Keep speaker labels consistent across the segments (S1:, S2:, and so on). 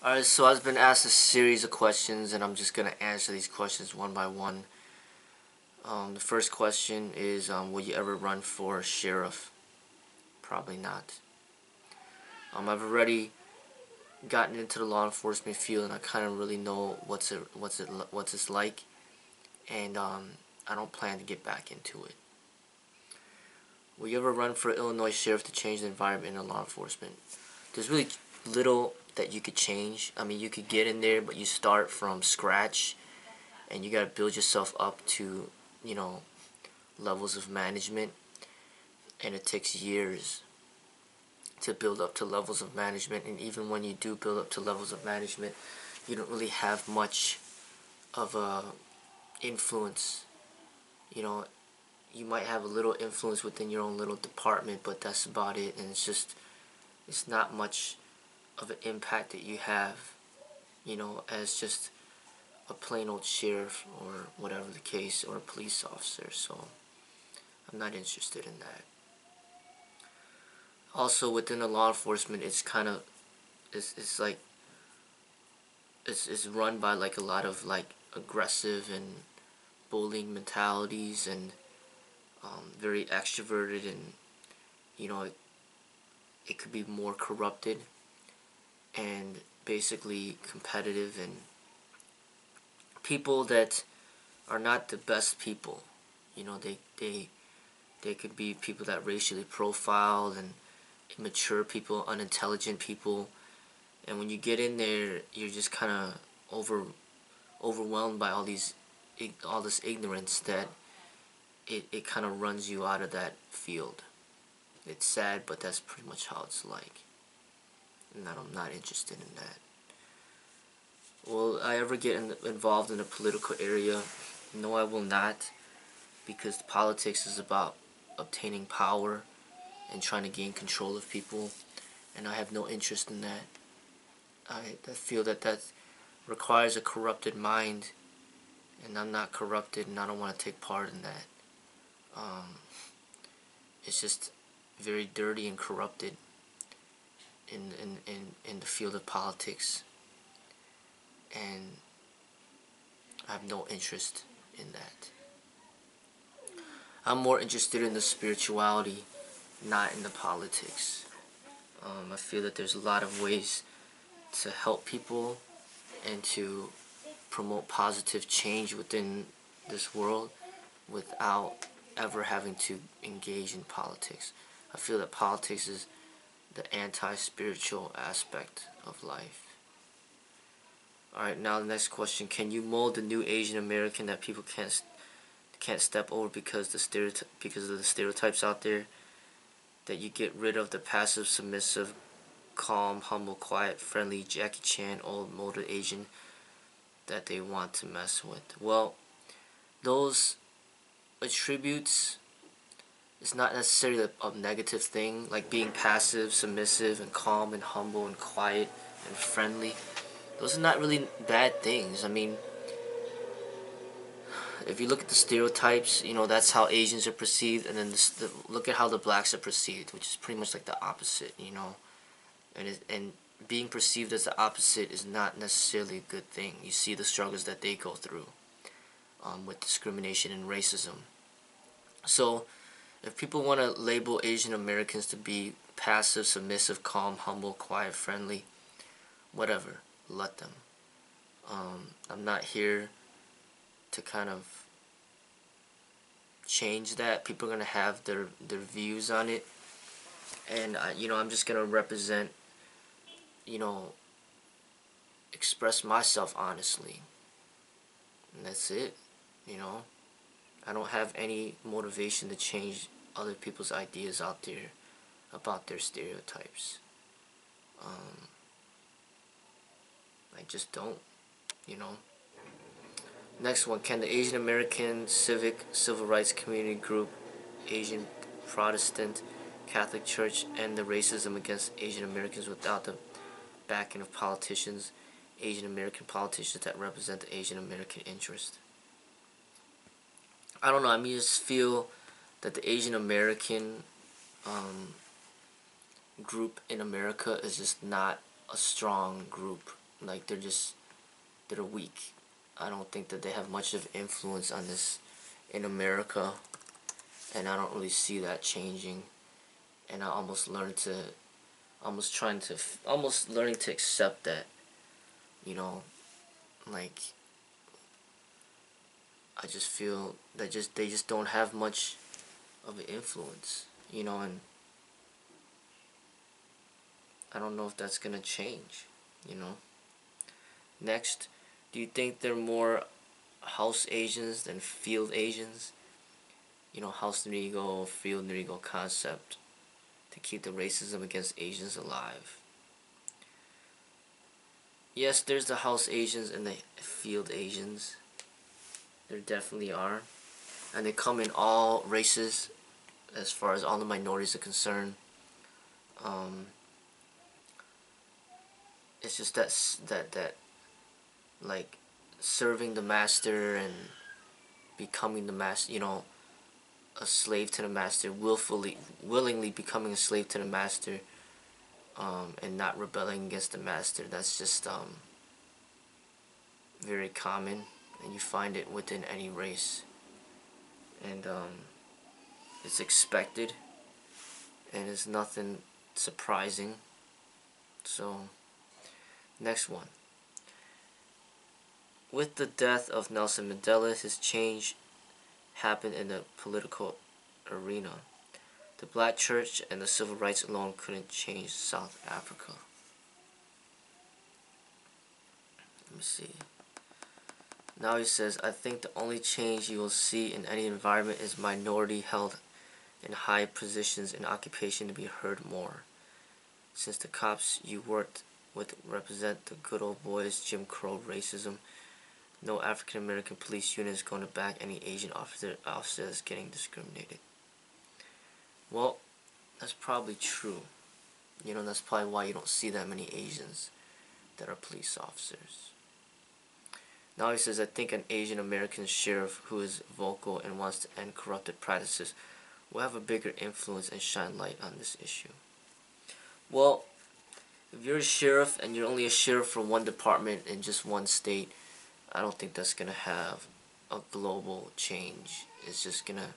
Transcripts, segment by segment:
S1: Alright, so I've been asked a series of questions, and I'm just going to answer these questions one by one. The first question is, will you ever run for sheriff? Probably not. I've already gotten into the law enforcement field, and I kind of really know what's it's like, and I don't plan to get back into it. Will you ever run for Illinois sheriff to change the environment in law enforcement? There's really little that you could change. I mean, you could get in there, but you start from scratch, and you got to build yourself up to, levels of management, and it takes years to build up to levels of management. And even when you do build up to levels of management, you don't really have much of a influence. You might have a little influence within your own little department, but that's about it. And it's not much of an impact that you have, as just a plain old sheriff or whatever the case, or a police officer. So I'm not interested in that. Also, within the law enforcement, it's run by like a lot of like aggressive and bullying mentalities, and very extroverted, and it could be more corrupted and basically competitive, and people that are not the best people. They could be people that racially profiled, and immature people, unintelligent people, and when you get in there, you're just kind of overwhelmed by all this ignorance that it kind of runs you out of that field. It's sad, but that's pretty much how it's like, and I'm not interested in that. Will I ever get involved in the political area? No, I will not, because politics is about obtaining power and trying to gain control of people, and I have no interest in that. I feel that requires a corrupted mind, and I'm not corrupted, and I don't want to take part in that. It's just very dirty and corrupted in the field of politics, and I have no interest in that. I'm more interested in the spirituality, not in the politics. I feel that there's a lot of ways to help people and to promote positive change within this world without ever having to engage in politics. I feel that politics is the anti-spiritual aspect of life. Alright, now the next question. Can you mold the new Asian American that people can't step over because of the stereotypes out there? That you get rid of the passive, submissive, calm, humble, quiet, friendly Jackie Chan, old molded Asian that they want to mess with. Well, those attributes is not necessarily a negative thing, like being passive, submissive, and calm, and humble, and quiet, and friendly. Those are not really bad things. I mean, if you look at the stereotypes, that's how Asians are perceived, and then look at how the blacks are perceived, which is pretty much like the opposite, and being perceived as the opposite is not necessarily a good thing. You see the struggles that they go through with discrimination and racism. So if people want to label Asian Americans to be passive, submissive, calm, humble, quiet, friendly, whatever, let them. I'm not here to kind of change that. People are going to have their views on it, and I'm just going to represent, express myself honestly, and that's it. I don't have any motivation to change other people's ideas out there about their stereotypes. I just don't, Next one. Can the Asian American Civil Rights Community Group, Asian Protestant Catholic Church, end the racism against Asian Americans without the backing of politicians, Asian American politicians that represent the Asian American interest? I don't know. I just feel that the Asian American group in America is just not a strong group like they're weak. I don't think that they have much of influence on this in America, and I don't really see that changing. And I almost learning to accept that, you know, like I just feel that they just don't have much of an influence, and I don't know if that's gonna change. Next, do you think they're more house Asians than field Asians? House Nrigo, field Nrigo concept to keep the racism against Asians alive. Yes, there's the house Asians and the field Asians. There definitely are. And they come in all races as far as all the minorities are concerned. It's just that like serving the master and becoming the master, a slave to the master, willingly becoming a slave to the master, and not rebelling against the master. That's just very common, and you find it within any race, and it's expected, and it's nothing surprising. So, next one. With the death of Nelson Mandela, his change happened in the political arena. The black church and the civil rights alone couldn't change South Africa. Let me see. Now he says, I think the only change you will see in any environment is minority held in high positions in occupation to be heard more. Since the cops you worked with represent the good old boys, Jim Crow racism, no African American police unit is going to back any Asian officer that's getting discriminated. Well, that's probably true. That's probably why you don't see that many Asians that are police officers. Now he says, I think an Asian American sheriff who is vocal and wants to end corrupted practices will have a bigger influence and shine light on this issue. Well, if you're a sheriff and you're only a sheriff for one department in just one state, I don't think that's going to have a global change. It's just going to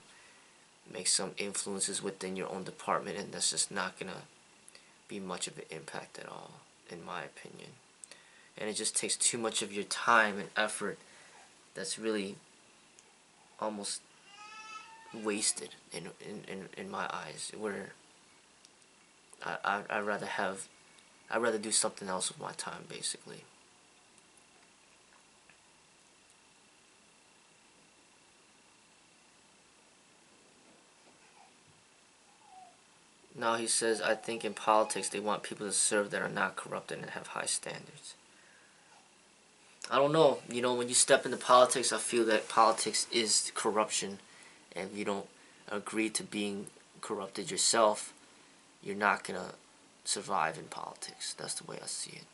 S1: make some influences within your own department, and that's just not going to be much of an impact at all, in my opinion. And it just takes too much of your time and effort that's really almost wasted in my eyes, where I'd rather do something else with my time, basically. Now he says, I think in politics they want people to serve that are not corrupted and have high standards. I don't know. When you step into politics, I feel that politics is corruption. And if you don't agree to being corrupted yourself, you're not going to survive in politics. That's the way I see it.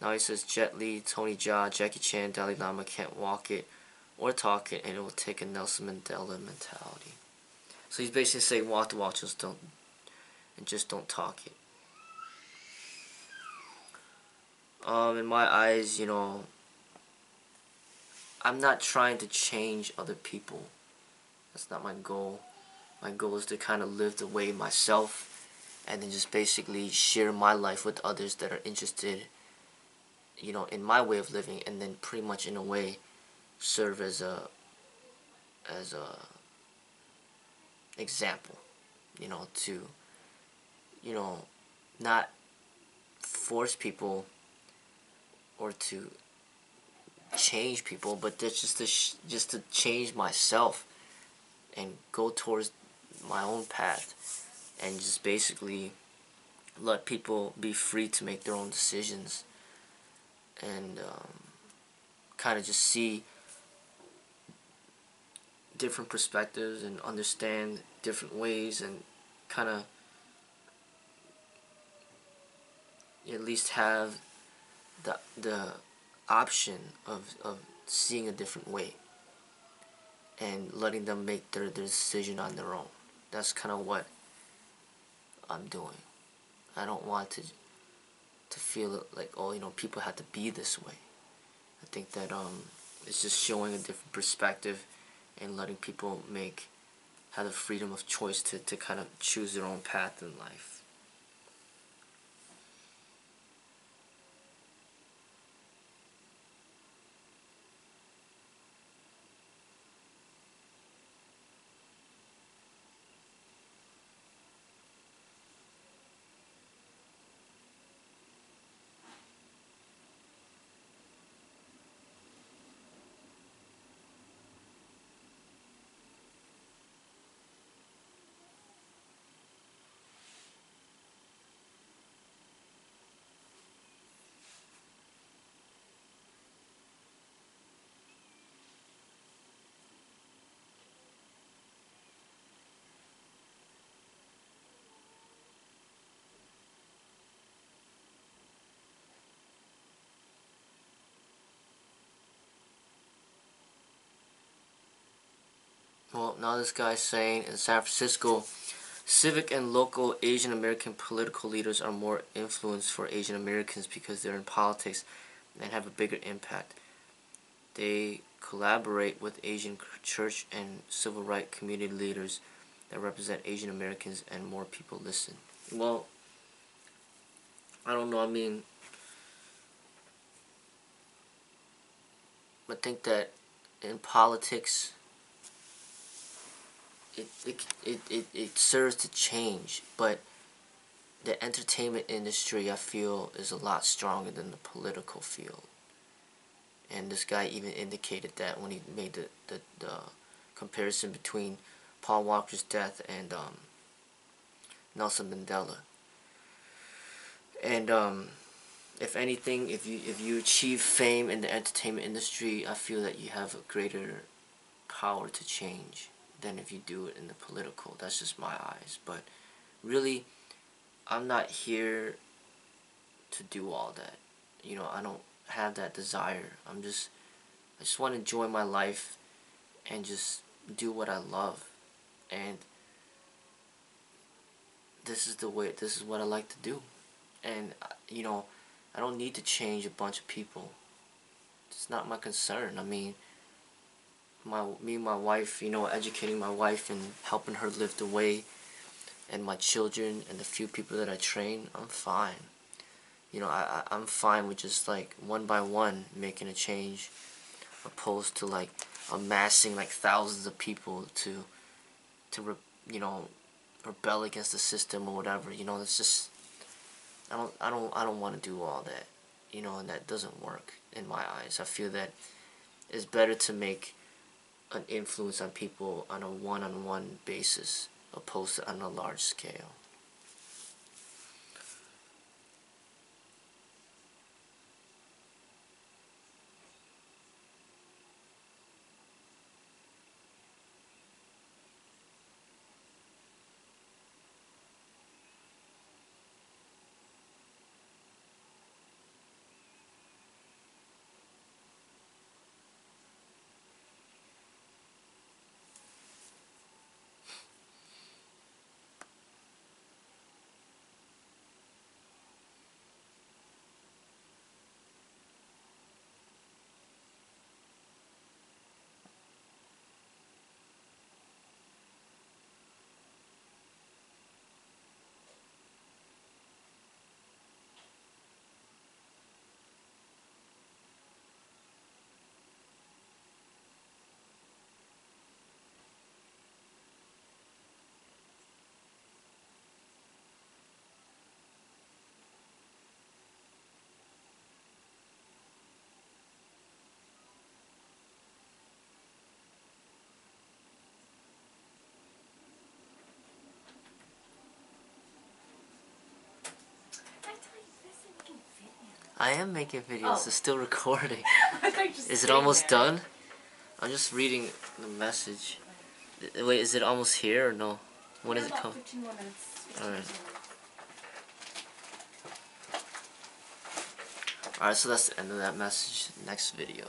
S1: Now he says, Jet Li, Tony Jaa, Jackie Chan, Dalai Lama can't walk it or talk it, and it will take a Nelson Mandela mentality. So he's basically saying walk the walk, just don't talk it. In my eyes, I'm not trying to change other people. That's not my goal. My goal is to kind of live the way myself, and then just basically share my life with others that are interested, in my way of living, and then pretty much in a way serve as a example, to not force people or to change people, but that's just to change myself and go towards my own path, and just basically let people be free to make their own decisions, and kind of just see different perspectives and understand different ways, and kind of at least have the option of seeing a different way and letting them make their decision on their own. That's kind of what I'm doing. I don't want to feel like, oh, you know, people have to be this way. I think that it's just showing a different perspective and letting people have the freedom of choice to kind of choose their own path in life. Well, now this guy's saying in San Francisco, civic and local Asian American political leaders are more influenced for Asian Americans because they're in politics and have a bigger impact. They collaborate with Asian church and civil rights community leaders that represent Asian Americans, and more people listen. Well, I don't know. I mean, I think that in politics, it serves to change, but the entertainment industry, I feel, is a lot stronger than the political field. And this guy even indicated that when he made the comparison between Paul Walker's death and Nelson Mandela. And if anything, if you achieve fame in the entertainment industry, I feel that you have a greater power to change than if you do it in the political. That's just my eyes. But really, I'm not here to do all that. You know, I don't have that desire. I just want to enjoy my life and just do what I love. And this is what I like to do. And, you know, I don't need to change a bunch of people. It's not my concern. I mean, me and my wife, you know, educating my wife and helping her live the way, and my children and the few people that I train, I'm fine. You know, I'm fine with just like one by one making a change, opposed to like amassing like thousands of people to you know, rebel against the system or whatever. You know, it's just I don't want to do all that. You know, and that doesn't work in my eyes. I feel that it's better to make an influence on people on a one-on-one basis opposed to on a large scale. I am making videos. It's still recording. Is it almost done? I'm just reading the message. Wait, is it almost here or no? When does it come? 15 more minutes. Alright. Alright, so that's the end of that message. Next video.